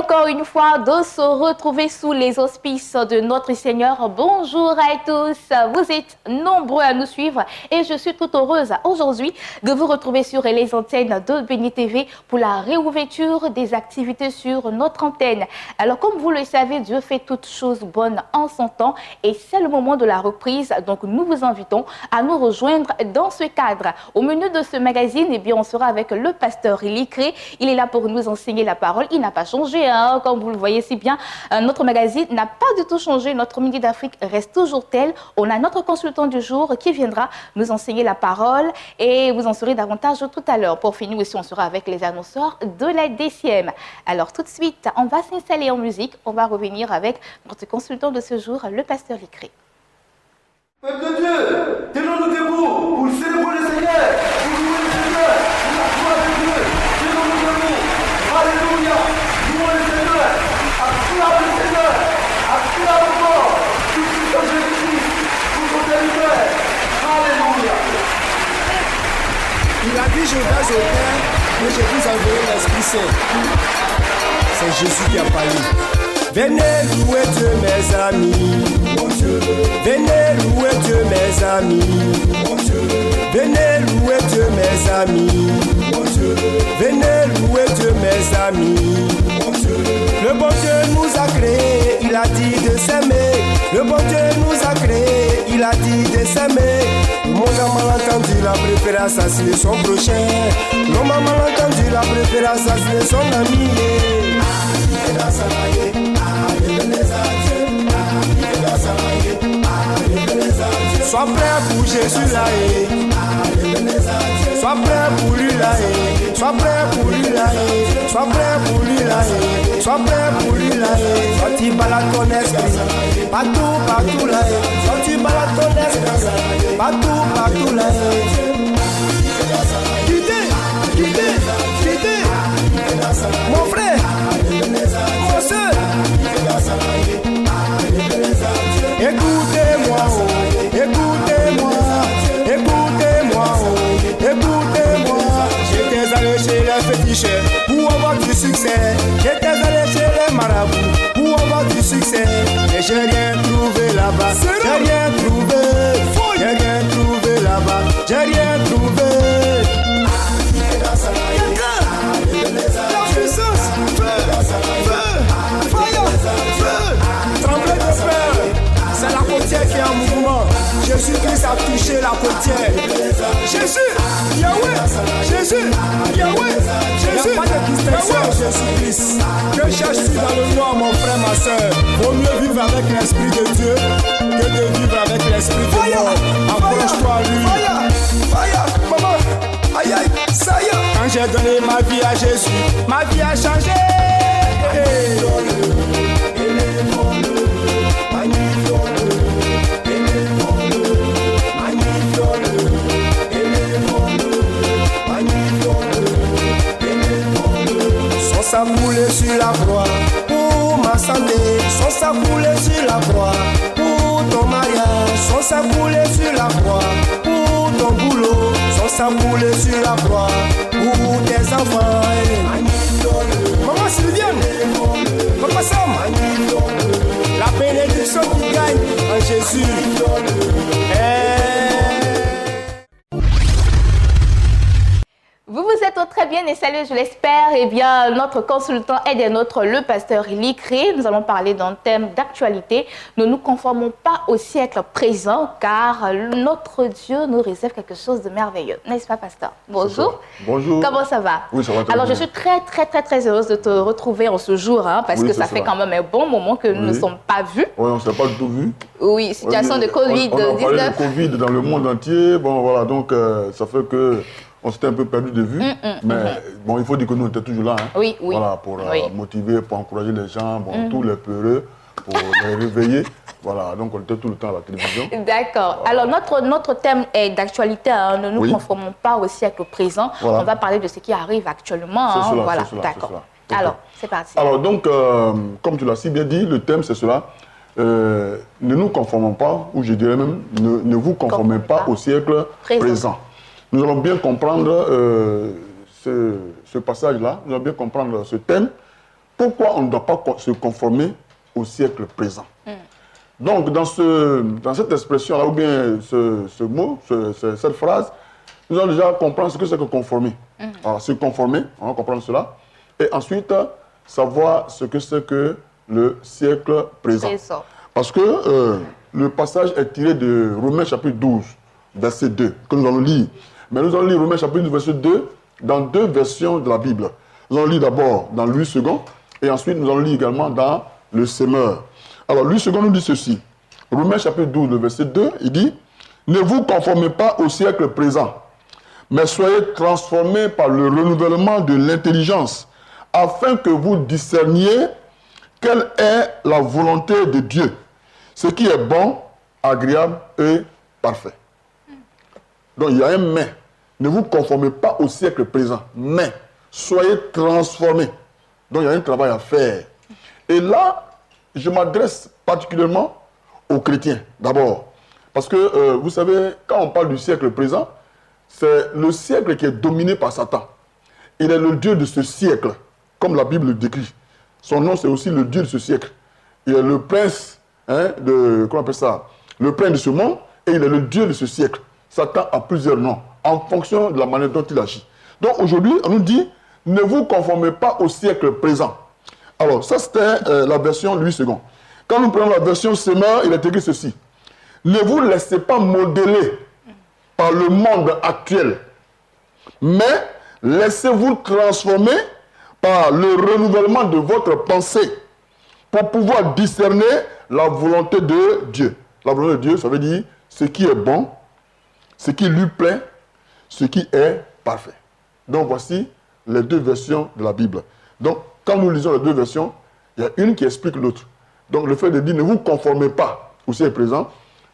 encore une fois de se retrouver sous les auspices de notre Seigneur. Bonjour à tous, vous êtes nombreux à nous suivre et je suis toute heureuse aujourd'hui de vous retrouver sur les antennes de Béni TV pour la réouverture des activités sur notre antenne. Alors comme vous le savez, Dieu fait toutes choses bonnes en son temps et c'est le moment de la reprise. Donc nous vous invitons à nous rejoindre dans ce cadre. Au menu de ce magazine, eh bien, on sera avec le pasteur Likré. Il est là pour nous enseigner la parole. Il n'a pas changé, hein, comme vous le voyez si bien. Notre magazine n'a pas du tout changé. Notre Midi d'Afrique reste toujours tel. On a notre consultant du jour qui viendra nous enseigner la parole et vous en saurez davantage tout à l'heure. Pour finir aussi, on sera avec les annonceurs de la DCM. Alors tout de suite, on va s'installer en musique. On va revenir avec notre consultant de ce jour, le pasteur Likré. Peuple de Dieu, tenons-nous debout pour célébrer le Seigneur, pour louer le Seigneur, pour la gloire de Dieu. Tenons-nous debout. Alléluia. Louons le Seigneur. Acclame le Seigneur. Acclame encore. Tout ce que Jésus-Christ pour son Père. Alléluia. Il a dit, je vais au Père, mais je vous enverrai l'Esprit Saint. C'est Jésus qui a parlé. Venez louer Dieu, mes amis. Mon Dieu. Venez louer Dieu, mes amis. Mon Dieu. Venez louer Dieu, mes amis. Mon Dieu. Venez louer Dieu, mes amis. Mon Dieu. Le bon Dieu nous a créés, il a dit de s'aimer. Le bon Dieu nous a créés, il a dit de s'aimer. Le monde a malentendu, il a préféré assassiner son prochain. L'homme a malentendu, il a préféré assassiner son ami. Sois prêt pour Jésus là. Sois prêt pour lui là. Sois prêt pour lui là. Sois prêt pour lui là. Sois prêt pour lui là. Sois tu balades ton esprit. Partout, partout là. Sois tu balades ton esprit. Partout, partout là. Quittez, quittez, quittez. Mon frère, mon soeur. Écoutez-moi, oh, écoutez-moi, écoutez-moi, oh, écoutez-moi. J'étais allé chez les féticheurs pour avoir du succès. J'étais allé chez les marabouts pour avoir du succès. Mais j'ai rien trouvé là-bas, j'ai rien trouvé. J'ai rien trouvé là-bas, j'ai rien trouvé. La puissance, feu, fire, feu, trembler de peur. C'est la côtière qui est en mouvement. Jésus-Christ a touché la côtière. Jésus, Yahweh, Jésus, Yahweh, Jésus. Il n'y a pas de distinction en Jésus-Christ. Que cherches-tu dans le noir, mon frère, ma soeur? Vaut mieux vivre avec l'Esprit de Dieu que de vivre avec l'Esprit de mort. Approche-toi à lui. Fire, maman, aïe aïe, ça y est. Quand j'ai donné ma vie à Jésus, ma vie a changé. Son sang coulé sur la croix pour ma santé. Son sang coulé sur la croix pour ton mariage. Son sang coulé sur la croix pour ton boulot. Son sang coulé sur la croix pour tes enfants. Maman Sylviane, Papa Sam, la bénédiction qui gagne en Jésus. Vous vous êtes très bien installés, je l'espère. Eh bien, notre consultant est des nôtres, le pasteur Likré. Nous allons parler d'un thème d'actualité. Ne nous conformons pas au siècle présent, car notre Dieu nous réserve quelque chose de merveilleux. N'est-ce pas, pasteur? Bonjour. Bonjour. Comment ça va? Oui, ça va très Alors, bien. je suis très heureuse de te retrouver en ce jour, hein, parce que ça fait quand même un bon moment que nous ne sommes pas vus. Oui, on ne s'est pas du tout vu. Oui, situation de Covid-19. On a parlé de Covid dans le monde entier. Bon, voilà, donc ça fait que on s'était un peu perdu de vue. Mais bon, il faut dire que nous, on était toujours là. Hein, oui, oui. Voilà, pour motiver, pour encourager les gens, bon, tous les peureux, pour les réveiller. Voilà, donc on était tout le temps à la télévision. D'accord. Alors, notre thème est d'actualité. Hein. Ne nous conformons pas au siècle présent. Voilà. On va parler de ce qui arrive actuellement. Hein. Cela, voilà, d'accord. Alors, c'est parti. Alors, donc, comme tu l'as si bien dit, le thème, c'est cela. Ne nous conformons pas, ou je dirais même, ne vous conformez pas au siècle présent. Nous allons bien comprendre ce passage-là, nous allons bien comprendre ce thème pourquoi on ne doit pas se conformer au siècle présent? Donc, dans cette expression-là, ou bien ce mot, cette phrase, nous allons déjà comprendre ce que c'est que conformer. Alors, se conformer, on va comprendre cela. Et ensuite, savoir ce que c'est que le siècle présent. Parce que le passage est tiré de Romains chapitre 12, verset 2, que nous allons lire. Mais nous allons lire Romains chapitre 12, verset 2, dans deux versions de la Bible. Nous allons lire d'abord dans Louis II, et ensuite nous allons lire également dans le Semeur. Alors, Louis II nous dit ceci. Romains chapitre 12, le verset 2, il dit « Ne vous conformez pas au siècle présent, mais soyez transformés par le renouvellement de l'intelligence, afin que vous discerniez quelle est la volonté de Dieu, ce qui est bon, agréable et parfait. » Donc, il y a un « mais ». Ne vous conformez pas au siècle présent, mais soyez transformés. Donc, il y a un travail à faire. Et là, je m'adresse particulièrement aux chrétiens, d'abord. Parce que, vous savez, quand on parle du siècle présent, c'est le siècle qui est dominé par Satan. Il est le Dieu de ce siècle, comme la Bible le décrit. Son nom, c'est aussi le Dieu de ce siècle. Il est le prince, comment on appelle ça? Le prince de ce monde, et il est le Dieu de ce siècle. Satan a plusieurs noms, en fonction de la manière dont il agit. Donc aujourd'hui, on nous dit, ne vous conformez pas au siècle présent. Alors, ça c'était la version Louis II. Quand nous prenons la version Semeur, il est écrit ceci. Ne vous laissez pas modeler par le monde actuel, mais laissez-vous transformer par le renouvellement de votre pensée pour pouvoir discerner la volonté de Dieu. La volonté de Dieu, ça veut dire ce qui est bon, ce qui lui plaît, ce qui est parfait. Donc voici les deux versions de la Bible. Donc quand nous lisons les deux versions, il y a une qui explique l'autre. Donc le fait de dire ne vous conformez pas au siècle présent,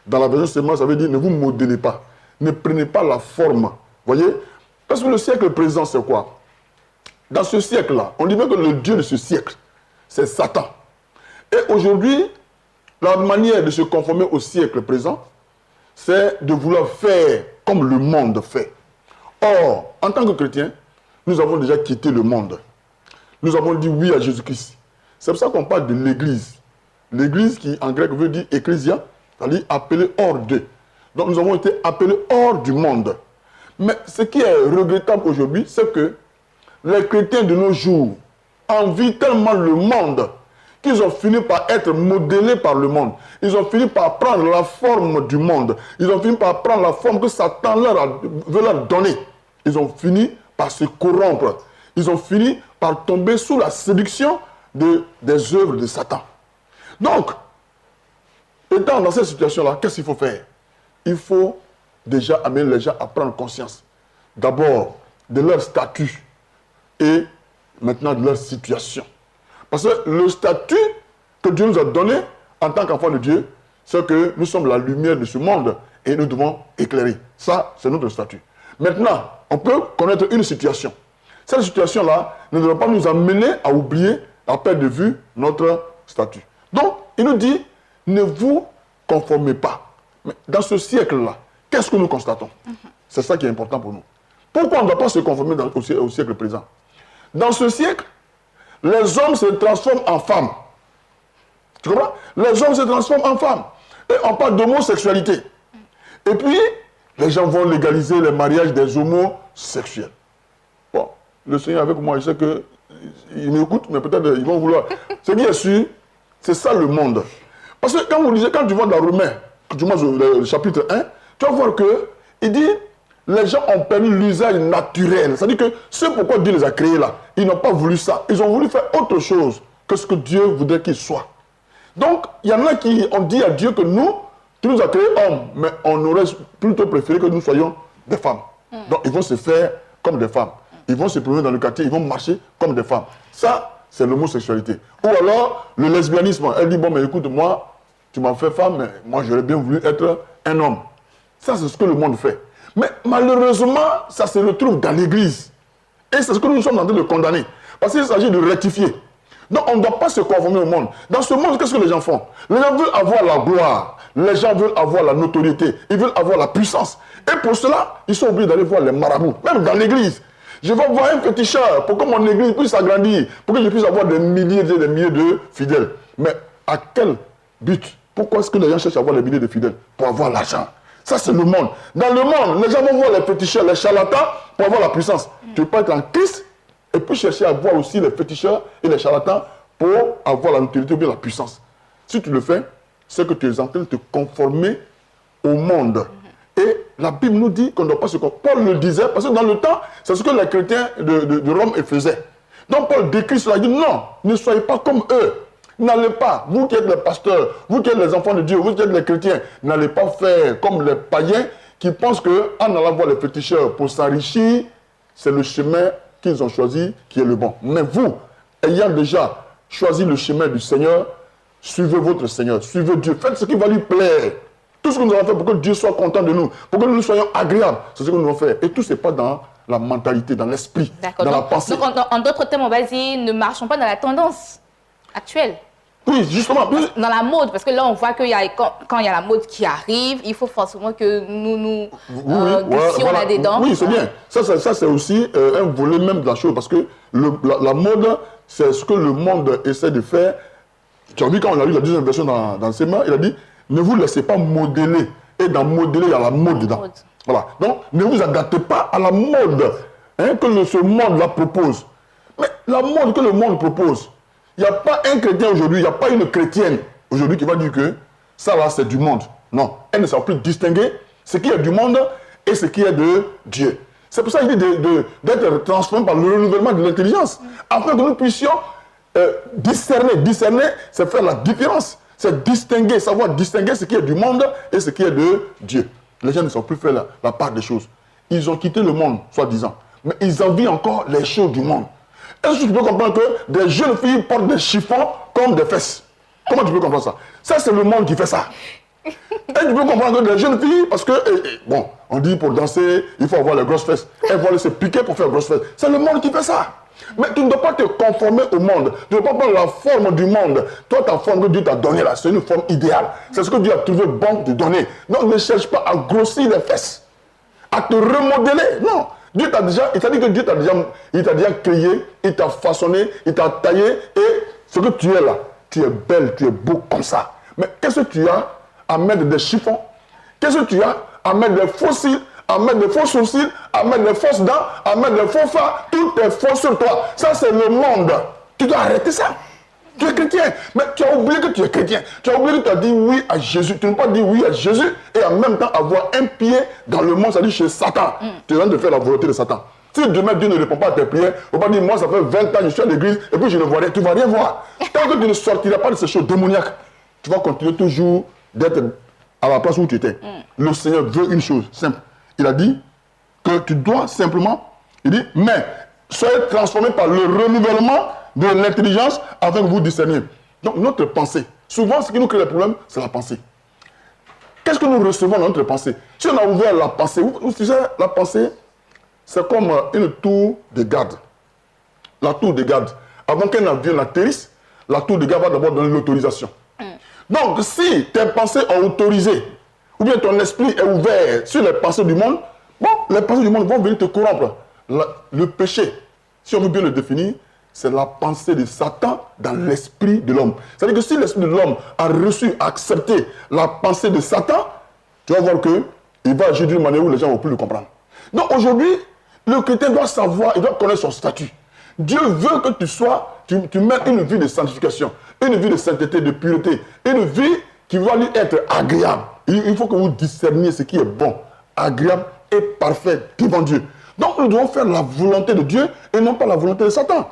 dans la version Semeur, ça veut dire ne vous modélez pas. Ne prenez pas la forme. Voyez? Parce que le siècle présent, c'est quoi? Dans ce siècle-là, on dit bien que le Dieu de ce siècle, c'est Satan. Et aujourd'hui, la manière de se conformer au siècle présent, c'est de vouloir faire comme le monde fait. Or, en tant que chrétiens, nous avons déjà quitté le monde. Nous avons dit oui à Jésus-Christ. C'est pour ça qu'on parle de l'Église. L'Église qui, en grec, veut dire ecclésia, c'est-à-dire appelé hors d'eux. Donc nous avons été appelés hors du monde. Mais ce qui est regrettable aujourd'hui, c'est que les chrétiens de nos jours envient tellement le monde qu'ils ont fini par être modélés par le monde. Ils ont fini par prendre la forme du monde. Ils ont fini par prendre la forme que Satan veut leur donner. Ils ont fini par se corrompre. Ils ont fini par tomber sous la séduction des œuvres de Satan. Donc, étant dans cette situation-là, qu'est-ce qu'il faut faire? Il faut déjà amener les gens à prendre conscience. D'abord, de leur statut et maintenant de leur situation. Parce que le statut que Dieu nous a donné en tant qu'enfants de Dieu, c'est que nous sommes la lumière de ce monde et nous devons éclairer. Ça, c'est notre statut. Maintenant, on peut connaître une situation. Cette situation-là ne doit pas nous amener à oublier, à perdre de vue notre statut. Donc, il nous dit, ne vous conformez pas. Mais dans ce siècle-là, qu'est-ce que nous constatons? C'est ça qui est important pour nous. Pourquoi on ne doit pas se conformer au siècle présent? Dans ce siècle, les hommes se transforment en femmes. Tu comprends? Les hommes se transforment en femmes. Et on parle d'homosexualité. Et puis, les gens vont légaliser les mariages des homosexuels. Bon, le Seigneur avec moi, je sais qu'il m'écoute, mais peut-être ils vont vouloir. C'est bien sûr, c'est ça le monde. Parce que quand tu vois dans Romains, le chapitre 1, tu vas voir qu'il dit, les gens ont perdu l'usage naturel. C'est-à-dire que c'est pourquoi Dieu les a créés là. Ils n'ont pas voulu ça. Ils ont voulu faire autre chose que ce que Dieu voudrait qu'ils soient. Donc, il y en a qui ont dit à Dieu que tu nous as créés hommes, mais on aurait plutôt préféré que nous soyons des femmes. Donc, ils vont se faire comme des femmes. Ils vont se promener dans le quartier, ils vont marcher comme des femmes. Ça, c'est l'homosexualité. Ou alors, le lesbianisme. Elle dit, bon, mais écoute, moi, tu m'as fait femme, mais moi, j'aurais bien voulu être un homme. Ça, c'est ce que le monde fait. Mais malheureusement, ça se retrouve dans l'église. Et c'est ce que nous sommes en train de condamner. Parce qu'il s'agit de rectifier. Donc on ne doit pas se conformer au monde. Dans ce monde, qu'est-ce que les gens font? Les gens veulent avoir la gloire. Les gens veulent avoir la notoriété. Ils veulent avoir la puissance. Et pour cela, ils sont obligés d'aller voir les marabouts. Même dans l'église. Je vais avoir un féticheur pour que mon église puisse s'agrandir, pour que je puisse avoir des milliers et des milliers de fidèles. Mais à quel but? Pourquoi est-ce que les gens cherchent à avoir des milliers de fidèles? Pour avoir l'argent. Ça, c'est le monde. Dans le monde, les gens vont voir les féticheurs, les charlatans pour avoir la puissance. Tu peux être en Christ et puis chercher à voir aussi les féticheurs et les charlatans pour avoir la notoriété ou bien la puissance. Si tu le fais, c'est que tu es en train de te conformer au monde. Et la Bible nous dit qu'on ne doit pas se conformer. Paul le disait, parce que dans le temps, c'est ce que les chrétiens de Rome faisaient. Donc Paul décrit cela, il dit non, ne soyez pas comme eux. N'allez pas, vous qui êtes les pasteurs, vous qui êtes les enfants de Dieu, vous qui êtes les chrétiens, n'allez pas faire comme les païens qui pensent qu'en allant voir les féticheurs pour s'enrichir, c'est le chemin qu'ils ont choisi qui est le bon. Mais vous, ayant déjà choisi le chemin du Seigneur, suivez votre Seigneur, suivez Dieu, faites ce qui va lui plaire. Tout ce que nous allons faire pour que Dieu soit content de nous, pour que nous soyons agréables, c'est ce que nous allons faire. Et tout, ce n'est pas dans la mentalité, dans l'esprit, dans la pensée. Donc, en d'autres termes, on va dire, ne marchons pas dans la tendance actuelle. Oui, justement. Dans la mode, parce que là, on voit que quand il y a la mode qui arrive, il faut forcément que nous glissions là-dedans. Oui, c'est bien. Ça c'est aussi un volet même de la chose, parce que la mode, c'est ce que le monde essaie de faire. Tu as vu quand on a lu la deuxième version dans ses mains, il a dit, ne vous laissez pas modeler. Et dans modeler, il y a la mode dedans. Voilà. Donc, ne vous adaptez pas à la mode que ce monde-là propose. Mais la mode que le monde propose, il n'y a pas un chrétien aujourd'hui, il n'y a pas une chrétienne aujourd'hui qui va dire que ça là c'est du monde. Non, elle ne sait plus distinguer ce qui est du monde et ce qui est de Dieu. C'est pour ça qu'il dit d'être transformé par le renouvellement de l'intelligence, afin que nous puissions discerner. Discerner, c'est faire la différence. C'est distinguer, savoir distinguer ce qui est du monde et ce qui est de Dieu. Les gens ne savent plus faire la part des choses. Ils ont quitté le monde, soi-disant, mais ils envient encore les choses du monde. Est-ce que tu peux comprendre que des jeunes filles portent des chiffons comme des fesses? Comment tu peux comprendre ça? Ça, c'est le monde qui fait ça. Et tu peux comprendre que des jeunes filles, parce que, bon, on dit pour danser, il faut avoir les grosses fesses. Elles vont se piquer pour faire grosses fesses. C'est le monde qui fait ça. Mais tu ne dois pas te conformer au monde. Tu ne dois pas prendre la forme du monde. Toi, ta forme que Dieu t'a donnée là, c'est une forme idéale. C'est ce que Dieu a trouvé bon de donner. Donc, ne cherche pas à grossir les fesses, à te remodeler. Non. Dieu t'a déjà, il t'a dit que Dieu t'a déjà créé, il t'a façonné, il t'a taillé, et ce que tu es là, tu es belle, tu es beau comme ça. Mais qu'est-ce que tu as à mettre des chiffons? Qu'est-ce que tu as à mettre des faux cils, à mettre des faux sourcils, à mettre des fausses dents, à mettre des faux fards? Tout est faux sur toi. Ça, c'est le monde. Tu dois arrêter ça. Tu es chrétien, mais tu as oublié que tu es chrétien. Tu as oublié que tu as dit oui à Jésus. Tu ne peux pas dire oui à Jésus et en même temps avoir un pied dans le monde, c'est-à-dire chez Satan. Tu es en train de faire la volonté de Satan. Si demain Dieu ne répond pas à tes prières, il ne faut pas dire moi ça fait 20 ans je suis à l'église et puis je ne vois rien. Tu ne vas rien voir. Tant que tu ne sortiras pas de ces choses démoniaques, tu vas continuer toujours d'être à la place où tu étais. Le Seigneur veut une chose simple. Il a dit que tu dois simplement, il dit, mais soyez transformés par le renouvellement de l'intelligence afin que vous discerniez. Donc notre pensée, souvent ce qui nous crée les problèmes, c'est la pensée. Qu'est-ce que nous recevons dans notre pensée? Si on a ouvert la pensée, vous savez, la pensée, c'est comme une tour de garde. La tour de garde. Avant qu'un avion n'atterrisse, la tour de garde va d'abord donner l'autorisation. Donc si tes pensées ont autorisé, ou bien ton esprit est ouvert sur les pensées du monde, bon, les pensées du monde vont venir te corrompre. Le péché, si on veut bien le définir, c'est la pensée de Satan dans l'esprit de l'homme. C'est-à-dire que si l'esprit de l'homme a reçu, accepté la pensée de Satan, tu vas voir qu'il va agir d'une manière où les gens ne vont plus le comprendre. Donc aujourd'hui, le chrétien doit savoir, il doit connaître son statut. Dieu veut que tu mènes une vie de sanctification, une vie de sainteté, de pureté, une vie qui va lui être agréable. Il faut que vous discerniez ce qui est bon, agréable et parfait devant Dieu. Donc nous devons faire la volonté de Dieu et non pas la volonté de Satan.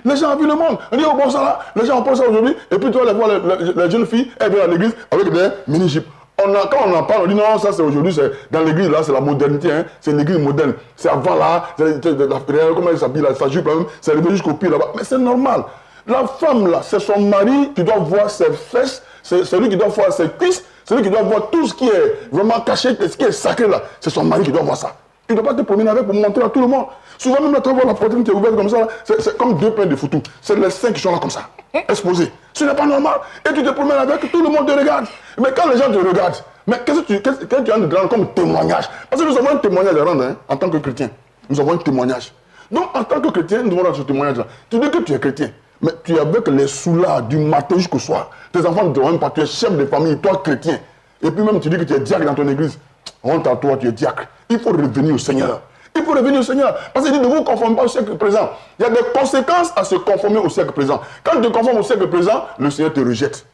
Les gens ont vu le monde. On dit, oh bon, ça là, les gens ont pensé ça aujourd'hui. Et puis tu vas aller voir les jeunes filles, elles viennent à l'église avec des mini-jupes. Quand on en parle, on dit non, ça c'est aujourd'hui, dans l'église là, c'est la modernité, hein, c'est l'église moderne. C'est avant là, comment elle s'habille là, sa jupe là, c'est arrivé jusqu'au pied là-bas. Mais c'est normal. La femme là, c'est son mari qui doit voir ses fesses, c'est lui qui doit voir ses cuisses, c'est lui qui doit voir tout ce qui est vraiment caché, ce qui est sacré là. C'est son mari qui doit voir ça. Il ne doit pas te promener avec pour montrer à tout le monde. Souvent, même là, tu vois la poitrine qui est ouverte comme ça, c'est comme deux pains de foutu. C'est les seins qui sont là comme ça, exposés. Ce n'est pas normal. Et tu te promènes avec, tout le monde te regarde. Mais quand les gens te regardent, mais qu'est-ce que tu as de rendre comme témoignage? Parce que nous avons un témoignage à rendre, hein, en tant que chrétien. Nous avons un témoignage. Donc, en tant que chrétien, nous devons dans ce témoignage-là. Tu dis que tu es chrétien, mais tu es avec les soulards du matin jusqu'au soir. Tes enfants ne te rendent pas, tu es chef de famille, toi chrétien. Et puis même tu dis que tu es diacre dans ton église. Honte à toi, tu es diacre. Il faut revenir au Seigneur. Il faut revenir au Seigneur. Parce qu'il dit ne vous conformez pas au siècle présent. Il y a des conséquences à se conformer au siècle présent. Quand tu te conformes au siècle présent, le Seigneur te rejette.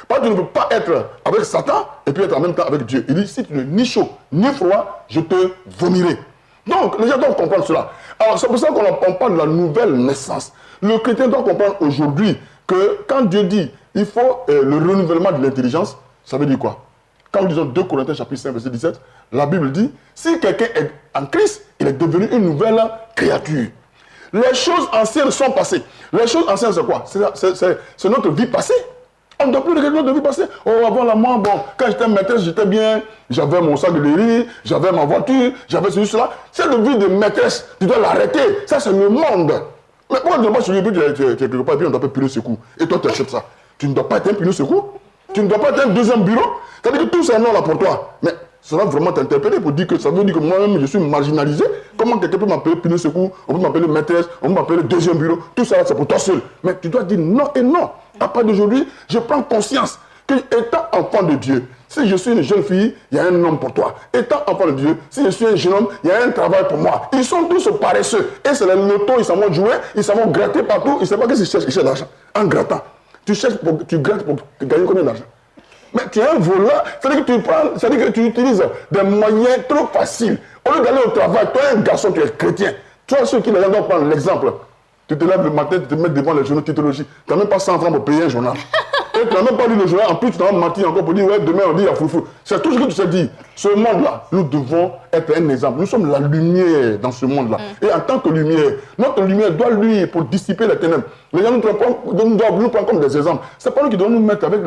Parce que tu ne peux pas être avec Satan et puis être en même temps avec Dieu. Il dit si tu n'es ni chaud ni froid, je te vomirai. Donc les gens doivent comprendre cela. Alors c'est pour ça qu'on parle de la nouvelle naissance. Le chrétien doit comprendre aujourd'hui que quand Dieu dit il faut le renouvellement de l'intelligence, ça veut dire quoi? Quand nous disons 2 Corinthiens chapitre 5 verset 17, la Bible dit si quelqu'un est en Christ, il est devenu une nouvelle créature. Les choses anciennes sont passées. Les choses anciennes c'est quoi? C'est notre vie passée. On ne doit plus regarder notre vie passée. Oh, avant la mort, bon, quand j'étais maîtresse, j'étais bien, j'avais mon sac de riz, j'avais ma voiture, j'avais ceci, cela. Cette vie de maîtresse, tu dois l'arrêter. Ça, c'est le monde. Mais pourquoi tu ne dois pas se dire que tu es quelque part et puis on t'appelle Pinot Secours. Et toi, tu achètes ça. Tu ne dois pas être un Pinot Secours. Tu ne dois pas être un deuxième bureau. C'est-à-dire que tout c'est un nom là pour toi. Mais ça va vraiment t'interpeller pour dire que ça veut dire que moi-même je suis marginalisé. Comment quelqu'un peut m'appeler Pinot Secours, on peut m'appeler maîtresse, on peut m'appeler deuxième bureau. Tout ça c'est pour toi seul. Mais tu dois dire non et non. À partir d'aujourd'hui, je prends conscience que étant enfant de Dieu, si je suis une jeune fille, il y a un homme pour toi. Étant enfant de Dieu, si je suis un jeune homme, il y a un travail pour moi. Ils sont tous paresseux. Et c'est les lotos, ils s'en vont jouer, ils s'en vont gratter partout. Ils ne savent pas qu'ils cherchent, ils cherchent l'argent. En grattant. Tu grattes pour gagner combien d'argent? Mais tu es un volant, c'est-à-dire que tu utilises des moyens trop faciles. Au lieu d'aller au travail, toi un garçon, tu es chrétien. Toi, ceux qui doivent prendre l'exemple, tu te lèves le matin, tu te mets devant les journaux titologie. Tu n'as même pas 100 francs pour payer un journal. Et tu n'as même pas lu le journal, en plus tu n'as pas menti encore pour dire ouais, demain on dit il y a foufou. C'est tout ce que tu sais dire. Ce monde-là, nous devons être un exemple. Nous sommes la lumière dans ce monde-là. Et en tant que lumière, notre lumière doit luire pour dissiper les ténèbres. Les gens nous doivent nous prendre comme des exemples. Ce n'est pas nous qui devons nous mettre avec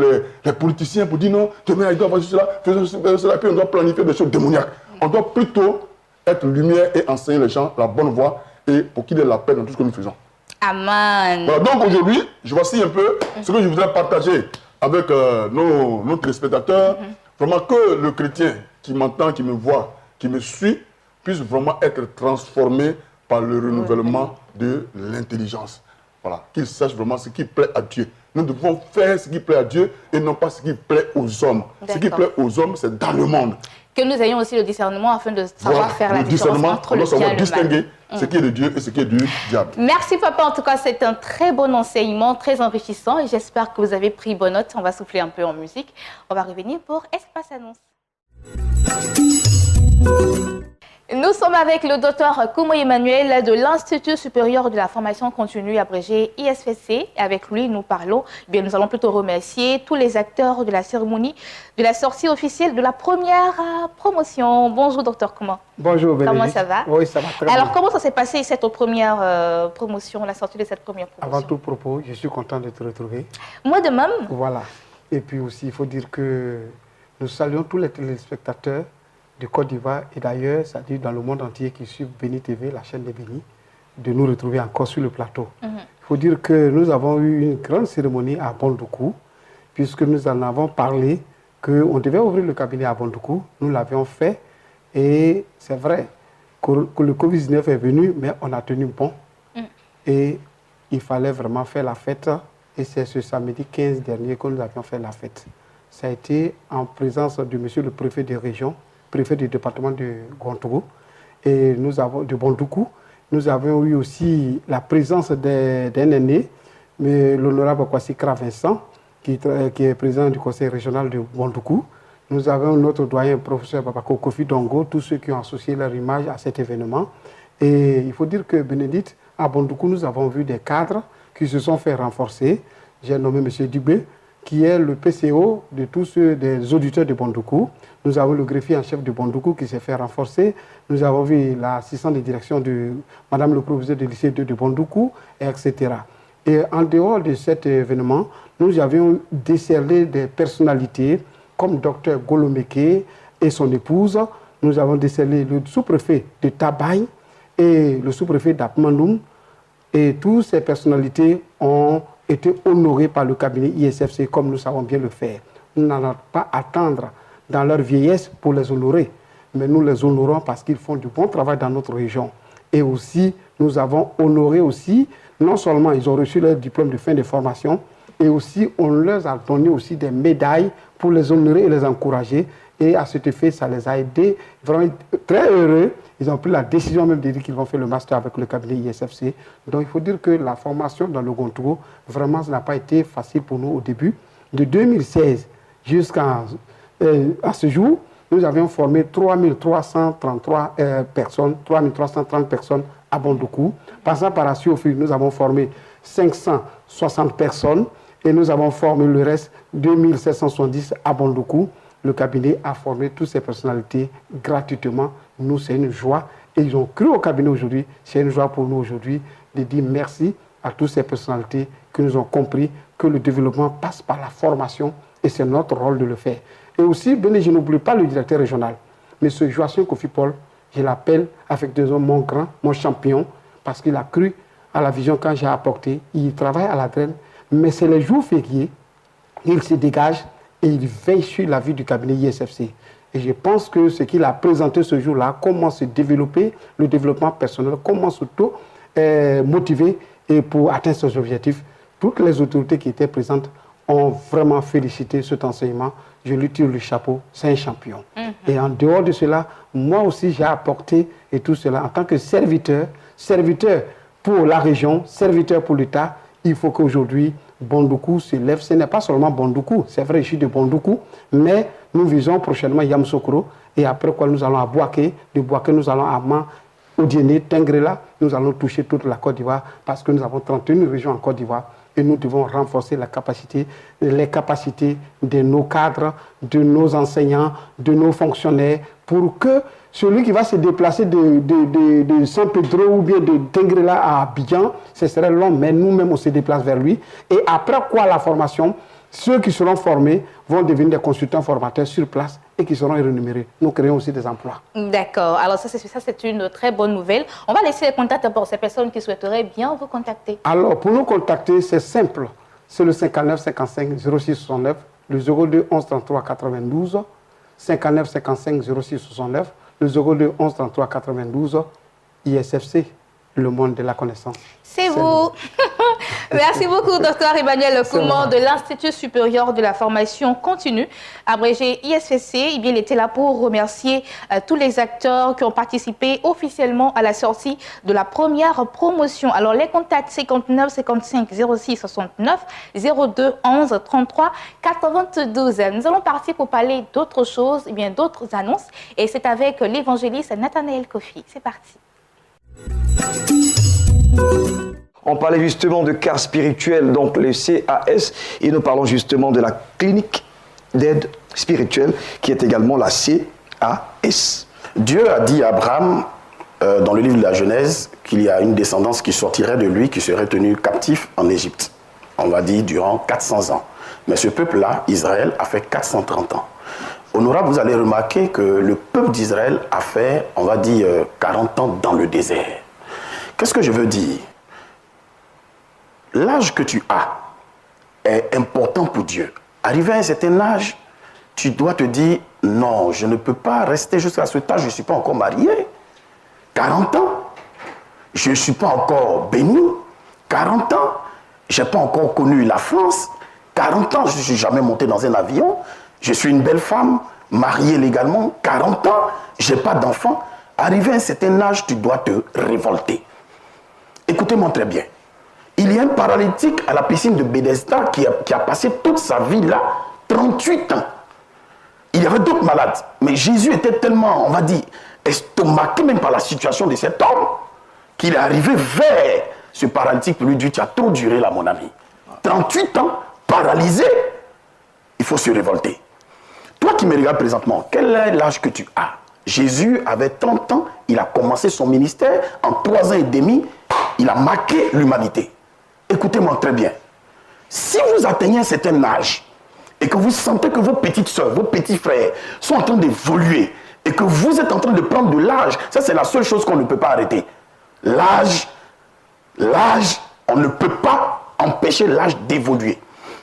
les politiciens pour dire non, demain il doit faire cela, faire cela, puis on doit planifier des choses démoniaques. On doit plutôt être lumière et enseigner les gens la bonne voie et pour qu'il ait la paix dans tout ce que nous faisons. Amen. Voilà, donc aujourd'hui, voici un peu ce que je voudrais partager avec nos téléspectateurs. Vraiment que le chrétien qui m'entend, qui me voit, qui me suit, puisse vraiment être transformé par le renouvellement de l'intelligence. Voilà, qu'il sache vraiment ce qui plaît à Dieu. Nous devons faire ce qui plaît à Dieu et non pas ce qui plaît aux hommes. Ce qui plaît aux hommes, c'est dans le monde. Que nous ayons aussi le discernement afin de savoir faire la différence entre le bien et le mal. Distinguer ce qui est de Dieu et ce qui est du diable. Merci papa, en tout cas c'est un très bon enseignement, très enrichissant et j'espère que vous avez pris bonne note. On va souffler un peu en musique. On va revenir pour Espace Annonce. Nous sommes avec le docteur Koumo Emmanuel de l'Institut supérieur de la formation continue abrégé ISFC. Avec lui, nous parlons, bien, nous allons plutôt remercier tous les acteurs de la cérémonie de la sortie officielle de la première promotion. Bonjour docteur Koumo. Bonjour Bénédicte. Comment ça va? Oui, ça va très bien. Alors, comment ça s'est passé cette première promotion, la sortie de cette première promotion? Avant tout propos, je suis content de te retrouver. Moi de même. Voilà. Et puis aussi, il faut dire que nous saluons tous les téléspectateurs de Côte d'Ivoire et d'ailleurs, c'est-à-dire dans le monde entier qui suivent Béni TV, la chaîne de Béni, de nous retrouver encore sur le plateau. Il faut dire que nous avons eu une grande cérémonie à Bondoukou, puisque nous en avons parlé, qu'on devait ouvrir le cabinet à Bondoukou. Nous l'avions fait et c'est vrai que le Covid-19 est venu, mais on a tenu bon. Et il fallait vraiment faire la fête. Et c'est ce samedi 15 dernier que nous avions fait la fête. Ça a été en présence de monsieur le préfet de région, préfet du département de Gontogo et de Bondoukou. Nous avons eu aussi la présence d'un aîné, l'honorable Kwasi-Kra Vincent, qui est président du conseil régional de Bondoukou. Nous avons notre doyen, professeur Babako Kofi Dongo, tous ceux qui ont associé leur image à cet événement. Et il faut dire que, Bénédicte, à Bondoukou, nous avons vu des cadres qui se sont fait renforcer. J'ai nommé M. Dubé, qui est le PCO de tous ceux des auditeurs de Bondoukou. Nous avons le greffier en chef de Bondoukou qui s'est fait renforcer. Nous avons vu l'assistant de direction de Madame le professeur de lycée de Bondoukou, etc. Et en dehors de cet événement, nous avions décerné des personnalités comme Dr Golomeke et son épouse. Nous avons décerné le sous-préfet de Tabaye et le sous-préfet d'Apmandoum. Et toutes ces personnalités ont été honorées par le cabinet ISFC comme nous savons bien le faire. Nous n'allons pas attendre dans leur vieillesse pour les honorer, mais nous les honorons parce qu'ils font du bon travail dans notre région. Et aussi, nous avons honoré aussi, non seulement ils ont reçu leur diplôme de fin de formation, et aussi on leur a donné aussi des médailles pour les honorer et les encourager. Et à cet effet, ça les a aidés, vraiment très heureux. Ils ont pris la décision même de dire qu'ils vont faire le master avec le cabinet ISFC. Donc il faut dire que la formation dans le Gontogo, vraiment, ça n'a pas été facile pour nous au début. De 2016 jusqu'à ce jour, nous avions formé 3333 personnes, 3330 personnes à Bondoukou. Passant par Assiofi, nous avons formé 560 personnes et nous avons formé le reste, 2770 à Bondoukou. Le cabinet a formé toutes ces personnalités gratuitement. Nous, c'est une joie. Et ils ont cru au cabinet aujourd'hui. C'est une joie pour nous aujourd'hui de dire merci à toutes ces personnalités qui nous ont compris que le développement passe par la formation et c'est notre rôle de le faire. Et aussi, je n'oublie pas le directeur régional. Mais ce Joachim Kofi Paul, je l'appelle affectueusement mon grand, mon champion, parce qu'il a cru à la vision quand j'ai apporté. Il travaille à la traîne, mais c'est les jours fériés, il se dégage et il veille sur la vie du cabinet ISFC. Et je pense que ce qu'il a présenté ce jour-là, comment se développer, le développement personnel, comment s'auto-motiver et pour atteindre ses objectifs, toutes les autorités qui étaient présentes ont vraiment félicité cet enseignement. Je lui tire le chapeau, c'est un champion. Et en dehors de cela, moi aussi j'ai apporté et tout cela en tant que serviteur pour la région, serviteur pour l'État. Il faut qu'aujourd'hui, Bondoukou se lève. Ce n'est pas seulement Bondoukou, c'est vrai, je suis de Bondoukou, mais nous visons prochainement Yamoussoukro et après quoi nous allons à Bouaké, de Bouaké nous allons à Man, Odiéné, Tengrela, nous allons toucher toute la Côte d'Ivoire parce que nous avons 31 régions en Côte d'Ivoire et nous devons renforcer les capacités de nos cadres, de nos enseignants, de nos fonctionnaires pour que celui qui va se déplacer de San Pedro ou bien de Tengrela à Abidjan, ce serait long, mais nous-mêmes on se déplace vers lui. Et après quoi la formation, ceux qui seront formés vont devenir des consultants formateurs sur place et qui seront rémunérés. Nous créons aussi des emplois. D'accord. Alors ça, c'est une très bonne nouvelle. On va laisser les contacts pour ces personnes qui souhaiteraient bien vous contacter. Alors, pour nous contacter, c'est simple. C'est le 59 55 06 69, le 02 11 33 92, 59 55 06 69, le 02 11 33 92, ISFC, le monde de la connaissance. C'est vous. Merci beaucoup, Dr Emmanuel Koumand de l'Institut supérieur de la formation continue, abrégé ISFC. Il était là pour remercier tous les acteurs qui ont participé officiellement à la sortie de la première promotion. Alors, les contacts 59 55 06 69 02 11 33 92. Nous allons partir pour parler d'autres choses, et bien d'autres annonces. Et c'est avec l'évangéliste Nathanaël Kofi. C'est parti. On parlait justement de CAR spirituel, donc le CAS, et nous parlons justement de la clinique d'aide spirituelle qui est également la CAS. Dieu a dit à Abraham, dans le livre de la Genèse, qu'il y a une descendance qui sortirait de lui, qui serait tenue captif en Égypte. On va dire durant 400 ans. Mais ce peuple-là, Israël, a fait 430 ans. Honorable, vous allez remarquer que le peuple d'Israël a fait, on va dire, 40 ans dans le désert. Qu'est-ce que je veux dire? L'âge que tu as est important pour Dieu. Arrivé à un certain âge, tu dois te dire, non, je ne peux pas rester jusqu'à cet âge, je ne suis pas encore marié. 40 ans, je ne suis pas encore béni. 40 ans, je n'ai pas encore connu la France. 40 ans, je ne suis jamais monté dans un avion. Je suis une belle femme, mariée légalement. 40 ans, je n'ai pas d'enfant. Arrivé à un certain âge, tu dois te révolter. Écoutez-moi très bien. Il y a un paralytique à la piscine de Bethesda qui a passé toute sa vie là, 38 ans. Il y avait d'autres malades, mais Jésus était tellement, on va dire, estomaqué même par la situation de cet homme, qu'il est arrivé vers ce paralytique pour lui dire, tu as trop duré là mon ami. 38 ans, paralysé, il faut se révolter. Toi qui me regardes présentement, quel est l'âge que tu as? Jésus avait 30 ans, il a commencé son ministère, en 3 ans et demi, il a marqué l'humanité. Écoutez-moi très bien. Si vous atteignez un certain âge et que vous sentez que vos petites soeurs, vos petits frères sont en train d'évoluer et que vous êtes en train de prendre de l'âge, ça c'est la seule chose qu'on ne peut pas arrêter. L'âge, on ne peut pas empêcher l'âge d'évoluer.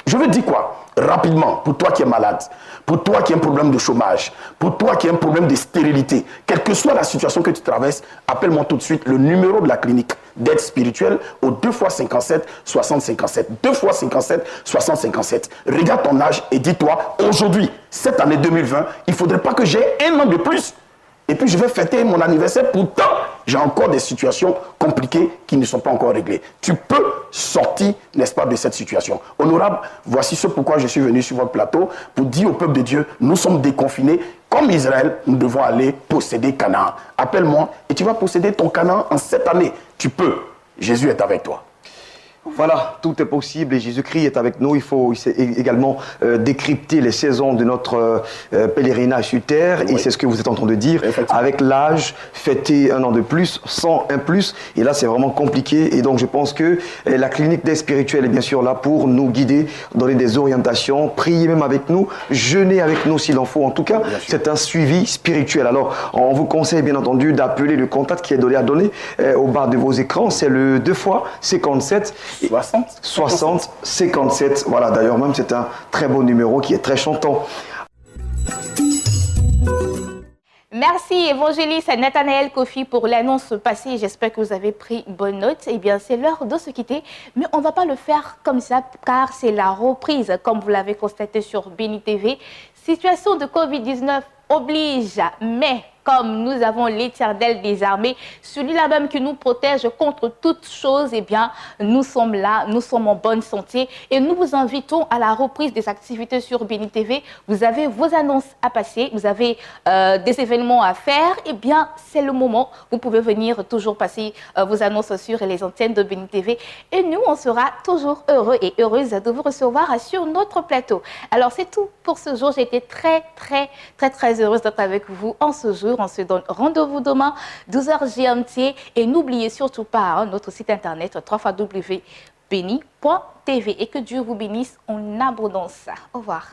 Je veux dire quoi? rapidement, pour toi qui es malade, pour toi qui as un problème de chômage, pour toi qui as un problème de stérilité, quelle que soit la situation que tu traverses, appelle-moi tout de suite le numéro de la clinique d'aide spirituelle au 2 x 57 60 57. 2 x 57 60 57. Regarde ton âge et dis-toi, aujourd'hui, cette année 2020, il ne faudrait pas que j'ai un an de plus. Et puis je vais fêter mon anniversaire, pourtant j'ai encore des situations compliquées qui ne sont pas encore réglées. Tu peux sortir, n'est-ce pas, de cette situation. Honorable, voici ce pourquoi je suis venu sur votre plateau, pour dire au peuple de Dieu, nous sommes déconfinés, comme Israël, nous devons aller posséder Canaan. Appelle-moi et tu vas posséder ton Canaan en cette année. Tu peux, Jésus est avec toi. Voilà, tout est possible et Jésus-Christ est avec nous. Il faut également décrypter les saisons de notre pèlerinage sur terre. Oui. Et c'est ce que vous êtes en train de dire. Avec l'âge, fêter un an de plus, sans un plus. Et là, c'est vraiment compliqué. Et donc, je pense que la clinique d'aide spirituelle est bien sûr là pour nous guider, donner des orientations, prier même avec nous, jeûner avec nous s'il en faut. En tout cas, c'est un suivi spirituel. Alors, on vous conseille bien entendu d'appeler le contact qui est donné au bas de vos écrans. C'est le 2 x 57 60 57. Voilà, d'ailleurs même c'est un très beau numéro qui est très chantant. Merci évangéliste Nathanaël Kofi pour l'annonce passée. J'espère que vous avez pris bonne note. Eh bien, c'est l'heure de se quitter, mais on ne va pas le faire comme ça car c'est la reprise, comme vous l'avez constaté sur Béni TV. Situation de Covid-19 oblige, mais comme nous avons l'Éternel des armées, celui-là même qui nous protège contre toutes choses, eh bien, nous sommes là, nous sommes en bonne santé et nous vous invitons à la reprise des activités sur Béni TV. Vous avez vos annonces à passer, vous avez des événements à faire, eh bien, c'est le moment. Vous pouvez venir toujours passer vos annonces sur les antennes de Béni TV et nous, on sera toujours heureux et heureuses de vous recevoir sur notre plateau. Alors, c'est tout pour ce jour. J'ai été très heureuse d'être avec vous en ce jour. On se donne rendez-vous demain, 12h GMT. Et n'oubliez surtout pas notre site internet www.beni.tv. Et que Dieu vous bénisse en abondance. Au revoir.